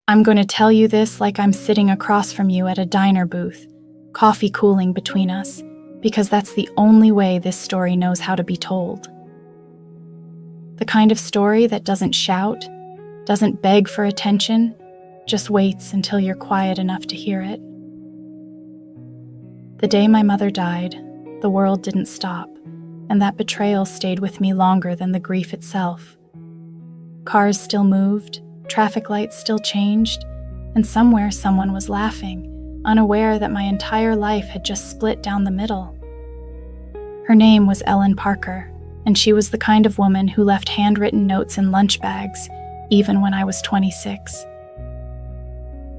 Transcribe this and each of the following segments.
I'm going to tell you this like I'm sitting across from you at a diner booth, coffee cooling between us, because that's the only way this story knows how to be told. The kind of story that doesn't shout, doesn't beg for attention, just waits until you're quiet enough to hear it. The day my mother died, the world didn't stop, and that betrayal stayed with me longer than the grief itself. Cars still moved, traffic lights still changed, and somewhere someone was laughing, unaware that my entire life had just split down the middle. Her name was Ellen Parker, and she was the kind of woman who left handwritten notes in lunch bags, even when I was 26.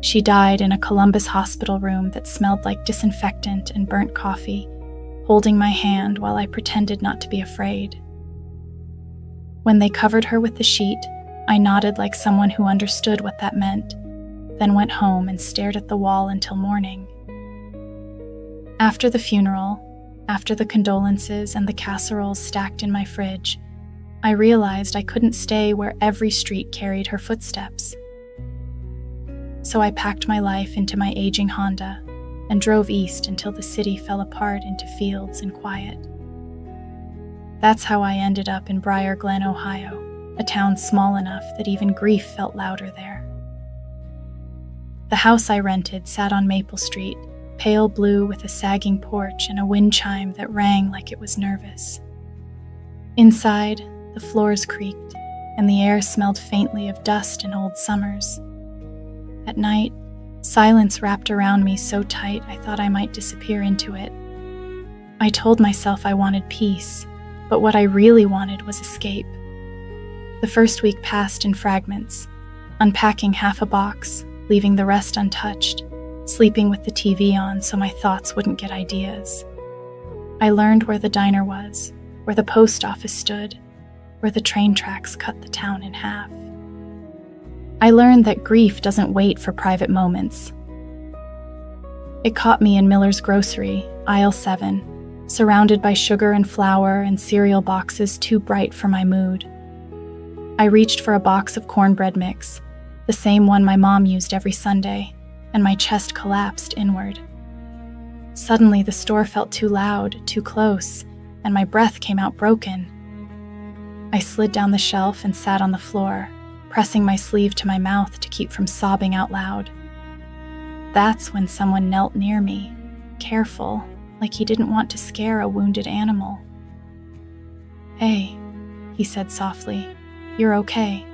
She died in a Columbus hospital room that smelled like disinfectant and burnt coffee, holding my hand while I pretended not to be afraid. When they covered her with the sheet, I nodded like someone who understood what that meant, then went home and stared at the wall until morning. After the funeral, after the condolences and the casseroles stacked in my fridge, I realized I couldn't stay where every street carried her footsteps. So I packed my life into my aging Honda and drove east until the city fell apart into fields and quiet. That's how I ended up in Briar Glen, Ohio, a town small enough that even grief felt louder there. The house I rented sat on Maple Street, pale blue with a sagging porch and a wind chime that rang like it was nervous. Inside, the floors creaked, and the air smelled faintly of dust and old summers. At night, silence wrapped around me so tight I thought I might disappear into it. I told myself I wanted peace, but what I really wanted was escape. The first week passed in fragments, unpacking half a box, leaving the rest untouched, sleeping with the TV on so my thoughts wouldn't get ideas. I learned where the diner was, where the post office stood, where the train tracks cut the town in half. I learned that grief doesn't wait for private moments. It caught me in Miller's grocery, aisle 7, surrounded by sugar and flour and cereal boxes too bright for my mood. I reached for a box of cornbread mix, the same one my mom used every Sunday, and my chest collapsed inward. Suddenly, the store felt too loud, too close, and my breath came out broken. I slid down the shelf and sat on the floor, pressing my sleeve to my mouth to keep from sobbing out loud. That's when someone knelt near me, careful, like he didn't want to scare a wounded animal. "Hey," he said softly, "you're okay.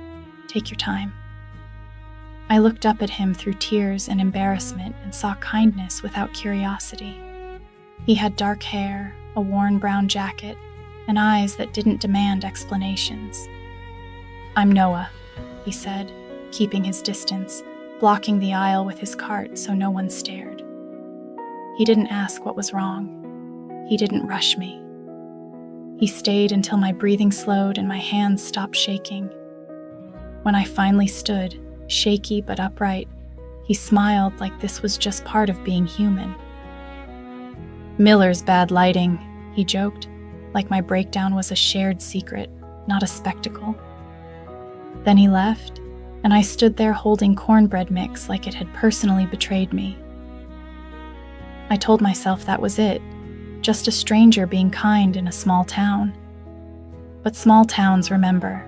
Take your time." I looked up at him through tears and embarrassment and saw kindness without curiosity. He had dark hair, a worn brown jacket, and eyes that didn't demand explanations. "I'm Noah," he said, keeping his distance, blocking the aisle with his cart so no one stared. He didn't ask what was wrong. He didn't rush me. He stayed until my breathing slowed and my hands stopped shaking. When I finally stood, shaky but upright, he smiled like this was just part of being human. "Miller's bad lighting," he joked, like my breakdown was a shared secret, not a spectacle. Then he left, and I stood there holding cornbread mix like it had personally betrayed me. I told myself that was it, just a stranger being kind in a small town. But small towns remember.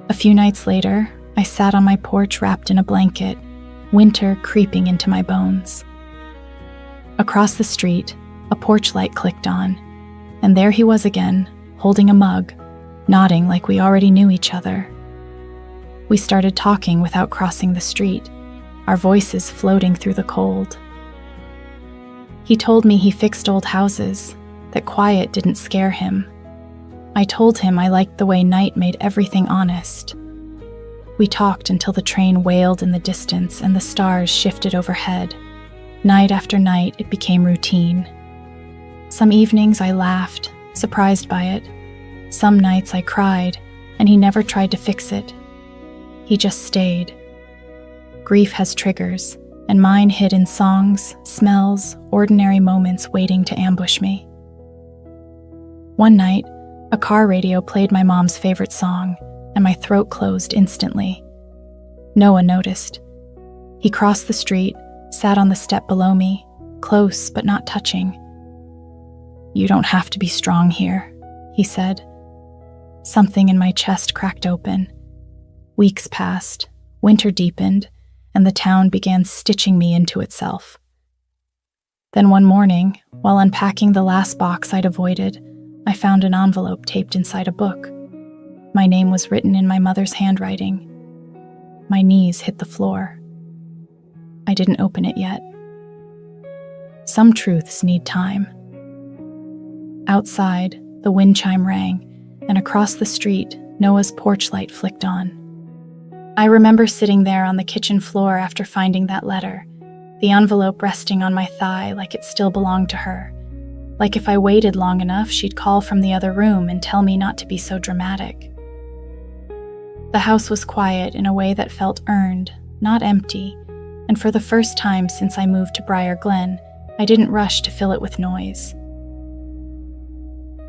A few nights later, I sat on my porch wrapped in a blanket, winter creeping into my bones. Across the street, a porch light clicked on, and there he was again, holding a mug, nodding like we already knew each other. We started talking without crossing the street, our voices floating through the cold. He told me he fixed old houses, that quiet didn't scare him. I told him I liked the way night made everything honest. We talked until the train wailed in the distance and the stars shifted overhead. Night after night, it became routine. Some evenings I laughed, surprised by it. Some nights I cried, and he never tried to fix it. He just stayed. Grief has triggers, and mine hid in songs, smells, ordinary moments waiting to ambush me. One night, a car radio played my mom's favorite song, and my throat closed instantly. Noah noticed. He crossed the street, sat on the step below me, close but not touching. "You don't have to be strong here," he said. Something in my chest cracked open. Weeks passed, winter deepened, and the town began stitching me into itself. Then one morning, while unpacking the last box I'd avoided, I found an envelope taped inside a book. My name was written in my mother's handwriting. My knees hit the floor. I didn't open it yet. Some truths need time. Outside, the wind chime rang, and across the street, Noah's porch light flicked on. I remember sitting there on the kitchen floor after finding that letter, the envelope resting on my thigh like it still belonged to her. Like if I waited long enough, she'd call from the other room and tell me not to be so dramatic. The house was quiet in a way that felt earned, not empty, and for the first time since I moved to Briar Glen, I didn't rush to fill it with noise.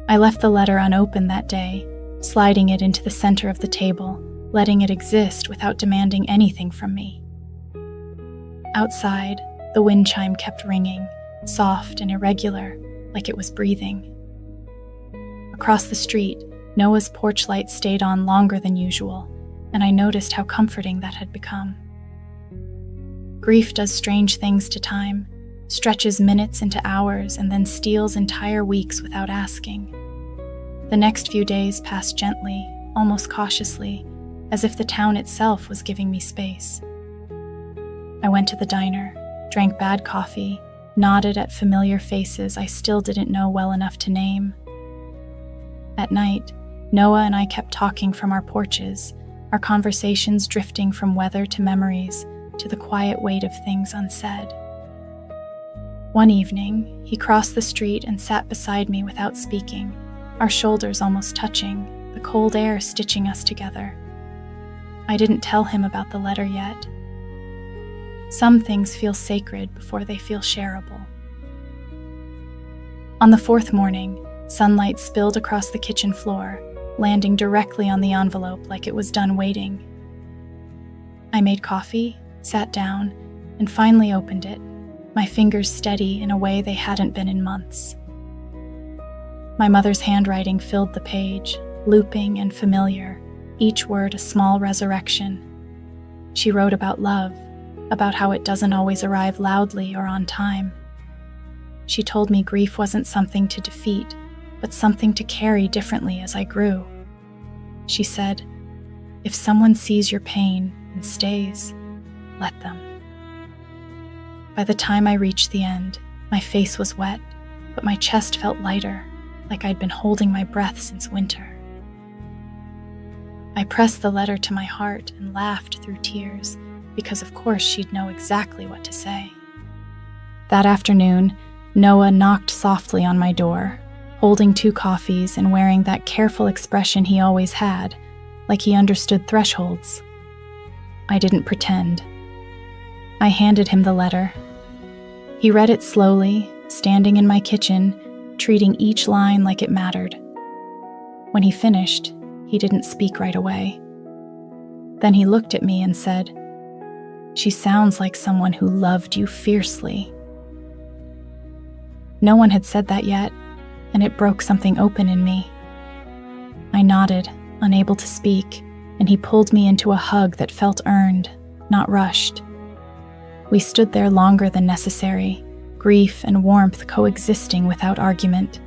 I left the letter unopened that day, sliding it into the center of the table, letting it exist without demanding anything from me. Outside, the wind chime kept ringing, soft and irregular, like it was breathing. Across the street, Noah's porch light stayed on longer than usual, and I noticed how comforting that had become. Grief does strange things to time, stretches minutes into hours, and then steals entire weeks without asking. The next few days passed gently, almost cautiously, as if the town itself was giving me space. I went to the diner, drank bad coffee, nodded at familiar faces I still didn't know well enough to name. At night, Noah and I kept talking from our porches, our conversations drifting from weather to memories, to the quiet weight of things unsaid. One evening, he crossed the street and sat beside me without speaking, our shoulders almost touching, the cold air stitching us together. I didn't tell him about the letter yet. Some things feel sacred before they feel shareable. On the fourth morning, sunlight spilled across the kitchen floor, landing directly on the envelope like it was done waiting. I made coffee, sat down, and finally opened it, my fingers steady in a way they hadn't been in months. My mother's handwriting filled the page, looping and familiar, each word a small resurrection. She wrote about love, about how it doesn't always arrive loudly or on time. She told me grief wasn't something to defeat, but something to carry differently as I grew. She said, "If someone sees your pain and stays, let them." By the time I reached the end, my face was wet, but my chest felt lighter, like I'd been holding my breath since winter. I pressed the letter to my heart and laughed through tears, because of course she'd know exactly what to say. That afternoon, Noah knocked softly on my door, holding 2 coffees and wearing that careful expression he always had, like he understood thresholds. I didn't pretend. I handed him the letter. He read it slowly, standing in my kitchen, treating each line like it mattered. When he finished, he didn't speak right away. Then he looked at me and said, "She sounds like someone who loved you fiercely." No one had said that yet, and it broke something open in me. I nodded, unable to speak, and he pulled me into a hug that felt earned, not rushed. We stood there longer than necessary, grief and warmth coexisting without argument.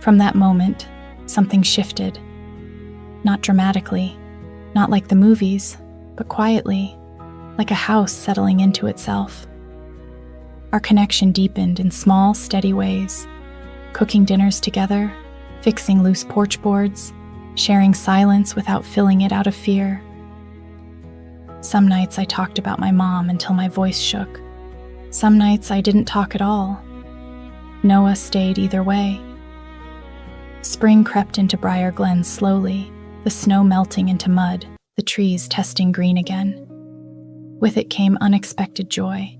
From that moment, something shifted. Not dramatically, not like the movies, but quietly, like a house settling into itself. Our connection deepened in small, steady ways, cooking dinners together, fixing loose porch boards, sharing silence without filling it out of fear. Some nights I talked about my mom until my voice shook. Some nights I didn't talk at all. Noah stayed either way. Spring crept into Briar Glen slowly, the snow melting into mud, the trees testing green again. With it came unexpected joy,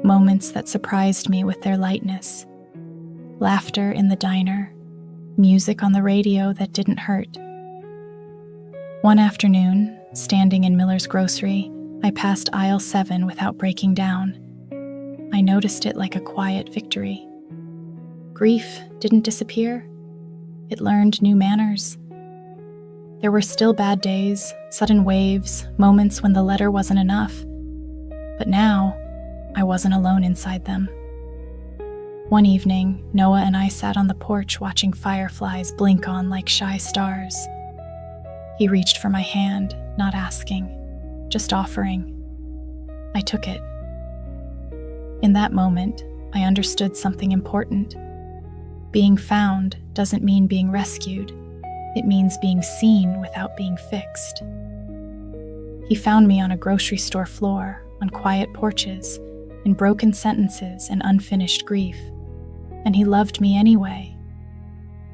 moments that surprised me with their lightness. Laughter in the diner, music on the radio that didn't hurt. One afternoon, standing in Miller's grocery, I passed aisle 7 without breaking down. I noticed it like a quiet victory. Grief didn't disappear. It learned new manners. There were still bad days, sudden waves, moments when the letter wasn't enough. But now, I wasn't alone inside them. One evening, Noah and I sat on the porch watching fireflies blink on like shy stars. He reached for my hand, not asking, just offering. I took it. In that moment, I understood something important. Being found doesn't mean being rescued. It means being seen without being fixed. He found me on a grocery store floor, on quiet porches, in broken sentences and unfinished grief. And he loved me anyway.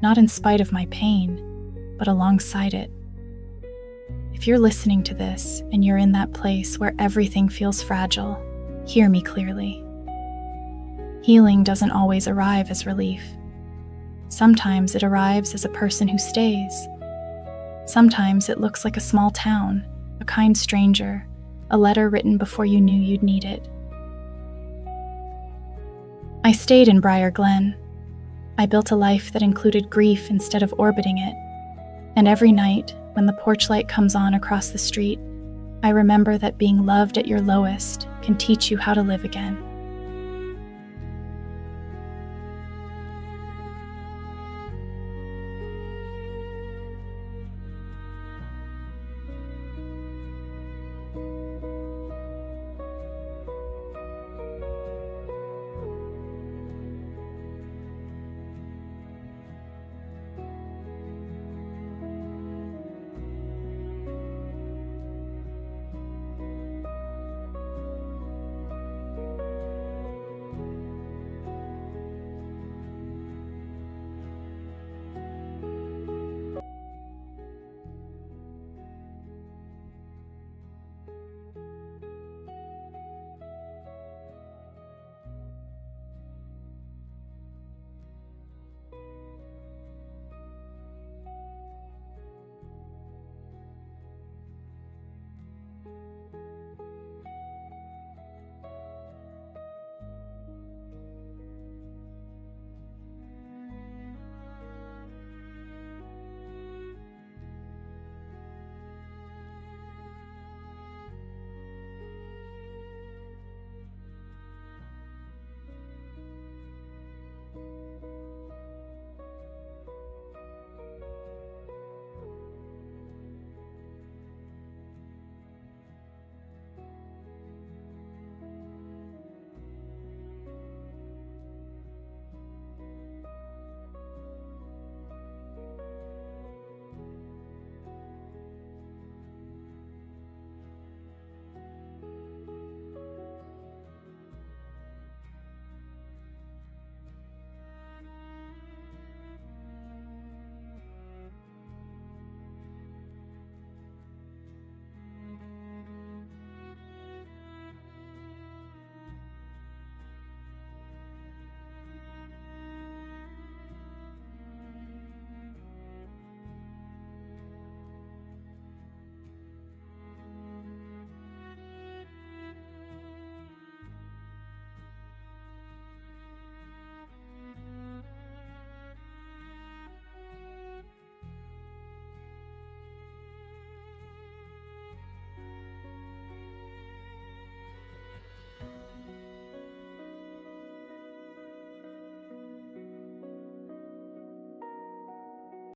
Not in spite of my pain, but alongside it. If you're listening to this and you're in that place where everything feels fragile, hear me clearly. Healing doesn't always arrive as relief. Sometimes it arrives as a person who stays. Sometimes it looks like a small town, a kind stranger, a letter written before you knew you'd need it. I stayed in Briar Glen. I built a life that included grief instead of orbiting it. And every night, when the porch light comes on across the street, I remember that being loved at your lowest can teach you how to live again.